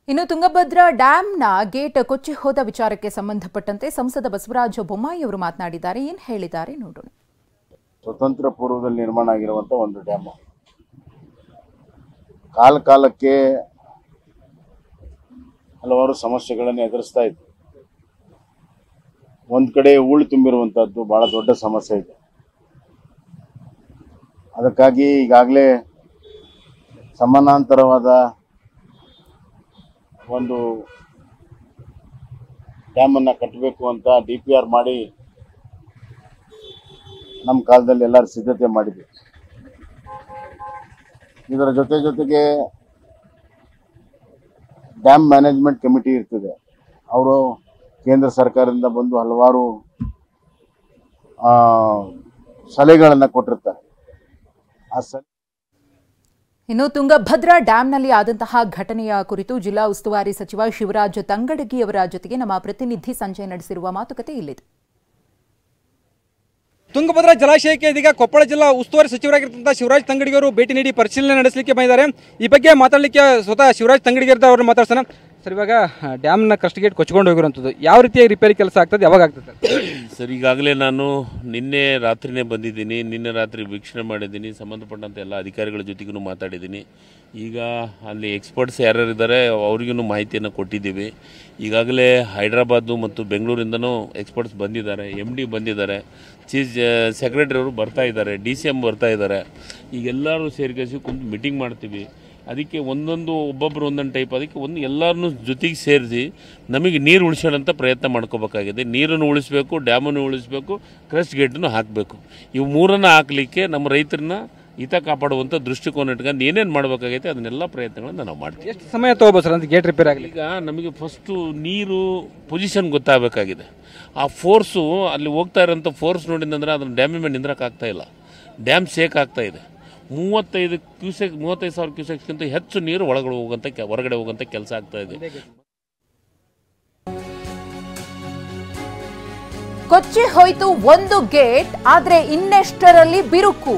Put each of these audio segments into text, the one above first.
ಇನ್ನು ತುಂಗಭದ್ರಾ ಡ್ಯಾಂನ ಗೇಟ್ ಕೊಚ್ಚಿ ಹೋದ ವಿಚಾರಕ್ಕೆ ಸಂಬಂಧಪಟ್ಟಂತೆ ಸಂಸದ ಬಸವರಾಜ ಬೊಮ್ಮಾಯಿ ಅವರು ಮಾತನಾಡಿದ್ದಾರೆ. ಏನು ಹೇಳಿದ್ದಾರೆ ನೋಡೋಣ. ಸ್ವತಂತ್ರ ಪೂರ್ವದಲ್ಲಿ ನಿರ್ಮಾಣ ಆಗಿರುವಂತ ಒಂದು ಡ್ಯಾಮ್ ಕಾಲಕ್ಕೆ ಹಲವಾರು ಸಮಸ್ಯೆಗಳನ್ನು ಎದುರಿಸ್ತಾ ಇದೆ. ಒಂದ್ ಕಡೆ ಹೂಳು ತುಂಬಿರುವಂತದ್ದು ಬಹಳ ದೊಡ್ಡ ಸಮಸ್ಯೆ ಇದೆ. ಅದಕ್ಕಾಗಿ ಈಗಾಗಲೇ ಸಮಾನಾಂತರವಾದ ಒಂದು ಡ್ಯಾಮ್ ಅನ್ನ ಕಟ್ಟಬೇಕು ಅಂತ DPR ಮಾಡಿ ನಮ್ಮ ಕಾಲದಲ್ಲಿ ಎಲ್ಲರೂ ಸಿದ್ಧತೆ ಮಾಡಿದ್ವಿ. ಇದರ ಜೊತೆಗೆ ಡ್ಯಾಮ್ ಮ್ಯಾನೇಜ್ಮೆಂಟ್ ಕಮಿಟಿ ಇರ್ತದೆ. ಅವರು ಕೇಂದ್ರ ಸರ್ಕಾರದಿಂದ ಬಂದು ಹಲವಾರು ಸಲಹೆಗಳನ್ನು ಕೊಟ್ಟಿರ್ತಾರೆ. ಇನ್ನು ತುಂಗಭದ್ರಾ ಡ್ಯಾಂನಲ್ಲಿ ಆದಂತಹ ಘಟನೆಯ ಕುರಿತು ಜಿಲ್ಲಾ ಉಸ್ತುವಾರಿ ಸಚಿವ ಶಿವರಾಜ್ ತಂಗಡಗಿ ಅವರ ಜೊತೆಗೆ ನಮ್ಮ ಪ್ರತಿನಿಧಿ ಸಂಜಯ್ ನಡೆಸಿರುವ ಮಾತುಕತೆ ಇಲ್ಲಿದೆ. ತುಂಗಭದ್ರಾ ಜಲಾಶಯಕ್ಕೆ ಇದೀಗ ಕೊಪ್ಪಳ ಜಿಲ್ಲಾ ಉಸ್ತುವಾರಿ ಸಚಿವರಾಗಿರುವಂತಹ ಶಿವರಾಜ್ ತಂಗಡಗಿ ಅವರು ಭೇಟಿ ನೀಡಿ ಪರಿಶೀಲನೆ ನಡೆಸಲಿಕ್ಕೆ ಬಂದಿದ್ದಾರೆ. ಈ ಬಗ್ಗೆ ಮಾತಾಡಲಿಕ್ಕೆ ಸ್ವತಃ ಶಿವರಾಜ್ ತಂಗಡಗಿ ಅವರು ಮಾತಾಡ್ತಾನೆ. ಸರ್, ಇವಾಗ ಡ್ಯಾಮ್ನ ಕ್ರಸ್ಟ್ ಗೇಟ್ ಕೊಚ್ಕೊಂಡು ಹೋಗಿರುವಂಥದ್ದು ಯಾವ ರೀತಿಯಾಗಿ ರಿಪೇರಿ ಕೆಲಸ ಆಗ್ತದೆ, ಯಾವಾಗ ಆಗ್ತದೆ ಸರ್? ಈಗಾಗಲೇ ನಾನು ನಿನ್ನೆ ರಾತ್ರಿನೇ ಬಂದಿದ್ದೀನಿ. ನಿನ್ನೆ ರಾತ್ರಿ ವೀಕ್ಷಣೆ ಮಾಡಿದ್ದೀನಿ. ಸಂಬಂಧಪಟ್ಟಂಥ ಎಲ್ಲ ಅಧಿಕಾರಿಗಳ ಜೊತೆಗೂ ಮಾತಾಡಿದ್ದೀನಿ. ಈಗ ಅಲ್ಲಿ ಎಕ್ಸ್ಪರ್ಟ್ಸ್ ಯಾರ್ಯಾರಿದ್ದಾರೆ ಅವ್ರಿಗೂ ಮಾಹಿತಿಯನ್ನು ಕೊಟ್ಟಿದ್ದೀವಿ. ಈಗಾಗಲೇ ಹೈದ್ರಾಬಾದು ಮತ್ತು ಬೆಂಗಳೂರಿಂದನೂ ಎಕ್ಸ್ಪರ್ಟ್ಸ್ ಬಂದಿದ್ದಾರೆ, MD ಬಂದಿದ್ದಾರೆ, ಚೀಫ್ ಸೆಕ್ರೆಟರಿ ಅವರು ಬರ್ತಾ ಇದ್ದಾರೆ, DCM ಬರ್ತಾ ಇದ್ದಾರೆ. ಈಗೆಲ್ಲರೂ ಸೇರಿಸಿ ಕುಂತು ಮೀಟಿಂಗ್ ಮಾಡ್ತೀವಿ. ಅದಕ್ಕೆ ಒಬ್ಬೊಬ್ಬರು ಒಂದೊಂದು ಟೈಪ್, ಅದಕ್ಕೆ ಎಲ್ಲರನ್ನೂ ಜೊತೆಗೆ ಸೇರಿಸಿ ನಮಗೆ ನೀರು ಉಳಿಸೋಣಂತ ಪ್ರಯತ್ನ ಮಾಡ್ಕೋಬೇಕಾಗಿದೆ. ನೀರನ್ನು ಉಳಿಸಬೇಕು, ಡ್ಯಾಮನ್ನು ಉಳಿಸಬೇಕು, ಕ್ರಸ್ಟ್ ಗೇಟನ್ನು ಹಾಕಬೇಕು. ಇವು ಮೂರನ್ನು ಹಾಕಲಿಕ್ಕೆ ನಮ್ಮ ರೈತರನ್ನ ಹಿತ ಕಾಪಾಡುವಂಥ ದೃಷ್ಟಿಕೋನ ಇಟ್ಕೊಂಡು ಏನೇನು ಮಾಡಬೇಕಾಗೈತೆ ಅದನ್ನೆಲ್ಲ ಪ್ರಯತ್ನಗಳನ್ನು ನಾವು ಮಾಡ್ತೀವಿ. ಎಷ್ಟು ಸಮಯ ತೊಗೋಬೋದು ಸರ್ ಅಂತ ಗೇಟ್ ರಿಪೇರ್ ಆಗಲಿ? ಈಗ ನಮಗೆ ಫಸ್ಟು ನೀರು ಪೊಸಿಷನ್ ಗೊತ್ತಾಗಬೇಕಾಗಿದೆ. ಆ ಫೋರ್ಸು ಅಲ್ಲಿ ಹೋಗ್ತಾ ಇರೋಂಥ ಫೋರ್ಸ್ ನೋಡಿದಂದ್ರೆ ಅದನ್ನು ಡ್ಯಾಮಿನ ಮೇಲೆ ನಿಂದ್ರಕ್ಕಾಗ್ತಾ ಇಲ್ಲ. ಡ್ಯಾಮ್ ಶೇಕ್ ಆಗ್ತಾ ಇದೆ. 35,000 ಕ್ಯೂಸೆಕ್ಸ್ಗಿಂತ ಹೆಚ್ಚು ನೀರು ಹೊರಗಡೆ ಹೋಗುವಂಥ ಕೆಲಸ ಆಗ್ತಾ ಇದೆ. ಕೊಚ್ಚಿ ಹೋಯಿತು ಒಂದು ಗೇಟ್, ಆದ್ರೆ ಇನ್ನೆಷ್ಟರಲ್ಲಿ ಬಿರುಕು.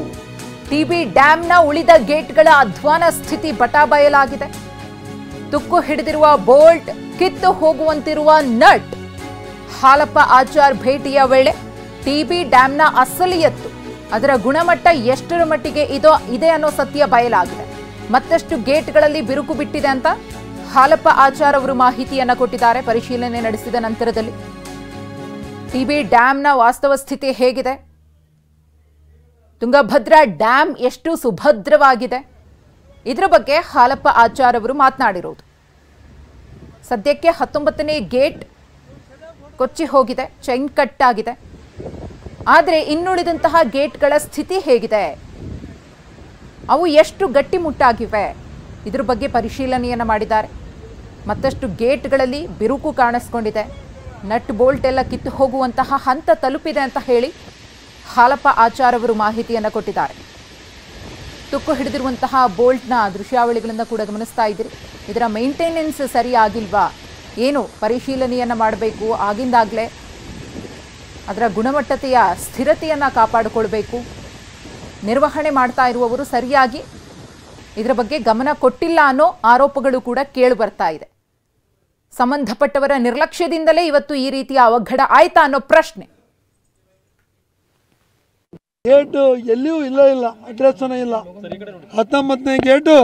TB ಡ್ಯಾಂನ ಉಳಿದ ಗೇಟ್ಗಳ ಅಧ್ವಾನ ಸ್ಥಿತಿ ಬಟಾಬಯಲಾಗಿದೆ. ತುಕ್ಕು ಹಿಡಿದಿರುವ ಬೋಲ್ಟ್, ಕಿತ್ತು ಹೋಗುವಂತಿರುವ ನಟ್. ಹಾಲಪ್ಪ ಆಚಾರ್ ಭೇಟಿಯ ವೇಳೆ TB ಡ್ಯಾಂನ ಅಸಲಿಯತ್ತು, ಅದರ ಗುಣಮಟ್ಟ ಎಷ್ಟರ ಮಟ್ಟಿಗೆ ಇದೆ ಅನ್ನೋ ಸತ್ಯ ಬಯಲಾಗಿದೆ. ಮತ್ತಷ್ಟು ಗೇಟ್ಗಳಲ್ಲಿ ಬಿರುಕು ಬಿಟ್ಟಿದೆ ಅಂತ ಹಾಲಪ್ಪ ಆಚಾರ್ ಅವರು ಮಾಹಿತಿಯನ್ನ ಕೊಟ್ಟಿದ್ದಾರೆ. ಪರಿಶೀಲನೆ ನಡೆಸಿದ ನಂತರದಲ್ಲಿ TB ಡ್ಯಾಂನ ವಾಸ್ತವ ಸ್ಥಿತಿ ಹೇಗಿದೆ, ತುಂಗಭದ್ರಾ ಡ್ಯಾಂ ಎಷ್ಟು ಸುಭದ್ರವಾಗಿದೆ, ಇದರ ಬಗ್ಗೆ ಹಾಲಪ್ಪ ಆಚಾರ್ ಅವರು ಮಾತನಾಡಿರೋದು. ಸದ್ಯಕ್ಕೆ 19ನೇ ಗೇಟ್ ಕೊಚ್ಚಿ ಹೋಗಿದೆ, ಚೈನ್ ಕಟ್ ಆಗಿದೆ. ಆದರೆ ಇನ್ನುಳಿದಂತಹ ಗೇಟ್ಗಳ ಸ್ಥಿತಿ ಹೇಗಿದೆ, ಅವು ಎಷ್ಟು ಗಟ್ಟಿಮುಟ್ಟಾಗಿವೆ, ಇದ್ರ ಬಗ್ಗೆ ಪರಿಶೀಲನೆಯನ್ನು ಮಾಡಿದ್ದಾರೆ. ಮತ್ತಷ್ಟು ಗೇಟ್ಗಳಲ್ಲಿ ಬಿರುಕು ಕಾಣಿಸ್ಕೊಂಡಿದೆ, ನಟ್ ಬೋಲ್ಟ್ ಎಲ್ಲ ಕಿತ್ತು ಹೋಗುವಂತಹ ಹಂತ ತಲುಪಿದೆ ಅಂತ ಹೇಳಿ ಹಾಲಪ್ಪ ಆಚಾರ್ ಅವರು ಮಾಹಿತಿಯನ್ನು ಕೊಟ್ಟಿದ್ದಾರೆ. ತುಕ್ಕು ಹಿಡಿದಿರುವಂತಹ ಬೋಲ್ಟ್ನ ದೃಶ್ಯಾವಳಿಗಳನ್ನು ಕೂಡ ಗಮನಿಸ್ತಾ ಇದ್ದೀರಿ. ಇದರ ಮೇಂಟೆನೆನ್ಸ್ ಸರಿಯಾಗಿಲ್ವಾ, ಏನು ಪರಿಶೀಲನೆಯನ್ನು ಮಾಡಬೇಕು. ಆಗಿಂದಾಗಲೇ ಅದರ ಗುಣಮಟ್ಟತೆಯ ಸ್ಥಿರತೆಯನ್ನು ಕಾಪಾಡಿಕೊಳ್ಬೇಕು. ನಿರ್ವಹಣೆ ಮಾಡ್ತಾ ಇರುವವರು ಸರಿಯಾಗಿ ಇದರ ಬಗ್ಗೆ ಗಮನ ಕೊಟ್ಟಿಲ್ಲ ಅನ್ನೋ ಆರೋಪಗಳು ಕೂಡ ಕೇಳಿ ಬರ್ತಾ ಇದೆ. ಸಂಬಂಧಪಟ್ಟವರ ನಿರ್ಲಕ್ಷ್ಯದಿಂದಲೇ ಇವತ್ತು ಈ ರೀತಿಯ ಅವಘಡ ಆಯ್ತಾ ಅನ್ನೋ ಪ್ರಶ್ನೆ. ಗೇಟು ಎಲ್ಲಿಯೂ ಇಲ್ಲ, ಅಡ್ರೆಸ್ಸನೇ ಇಲ್ಲ. 19ನೇ ಗೇಟು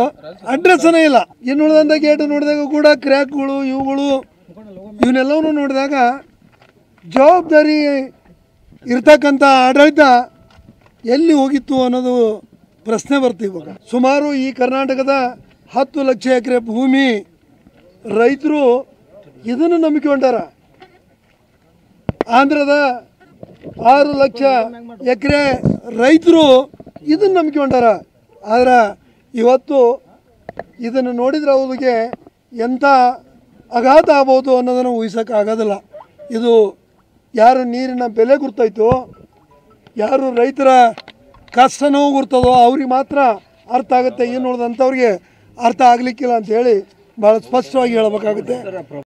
ಅಡ್ರೆಸ್ಸನೇ ಇಲ್ಲ. ಇನ್ನು ಉಳಿದಂಥ ಗೇಟು ನೋಡಿದಾಗ ಕೂಡ ಕ್ರ್ಯಾಕ್ಗಳು ಇವನ್ನೆಲ್ಲವನ್ನೂ ನೋಡಿದಾಗ ಜವಾಬ್ದಾರಿ ಇರ್ತಕ್ಕಂಥ ಆಡಳಿತ ಎಲ್ಲಿ ಹೋಗಿತ್ತು ಅನ್ನೋದು ಪ್ರಶ್ನೆ ಬರ್ತೀವಿ. ಇವಾಗ ಸುಮಾರು ಈ ಕರ್ನಾಟಕದ 10 ಲಕ್ಷ ಎಕರೆ ಭೂಮಿ ರೈತರು ಇದನ್ನು ನಂಬಿಕೊಂಡಾರ. ಆಂಧ್ರದ 6 ಲಕ್ಷ ಎಕರೆ ರೈತರು ಇದನ್ನು ನಂಬಿಕೊಂಡಾರ. ಆದ್ರೆ ಇವತ್ತು ಇದನ್ನು ನೋಡಿದ್ರೆ ಅವ್ರಿಗೆ ಎಂಥ ಆಘಾತ ಆಗ್ಬೋದು ಅನ್ನೋದನ್ನು ಊಹಿಸೋಕ್ಕಾಗೋದಿಲ್ಲ. ಇದು ಯಾರು ನೀರಿನ ಬೆಲೆ ಗುರ್ತೈತೋ, ಯಾರು ರೈತರ ಕಷ್ಟ ನೋವು ಗುರ್ತದೋ ಅವ್ರಿಗೆ ಮಾತ್ರ ಅರ್ಥ ಆಗುತ್ತೆ. ಏನು ಉಳಿದಂಥವ್ರಿಗೆ ಅರ್ಥ ಆಗಲಿಕ್ಕಿಲ್ಲ ಅಂಥೇಳಿ ಭಾಳ ಸ್ಪಷ್ಟವಾಗಿ ಹೇಳಬೇಕಾಗುತ್ತೆ.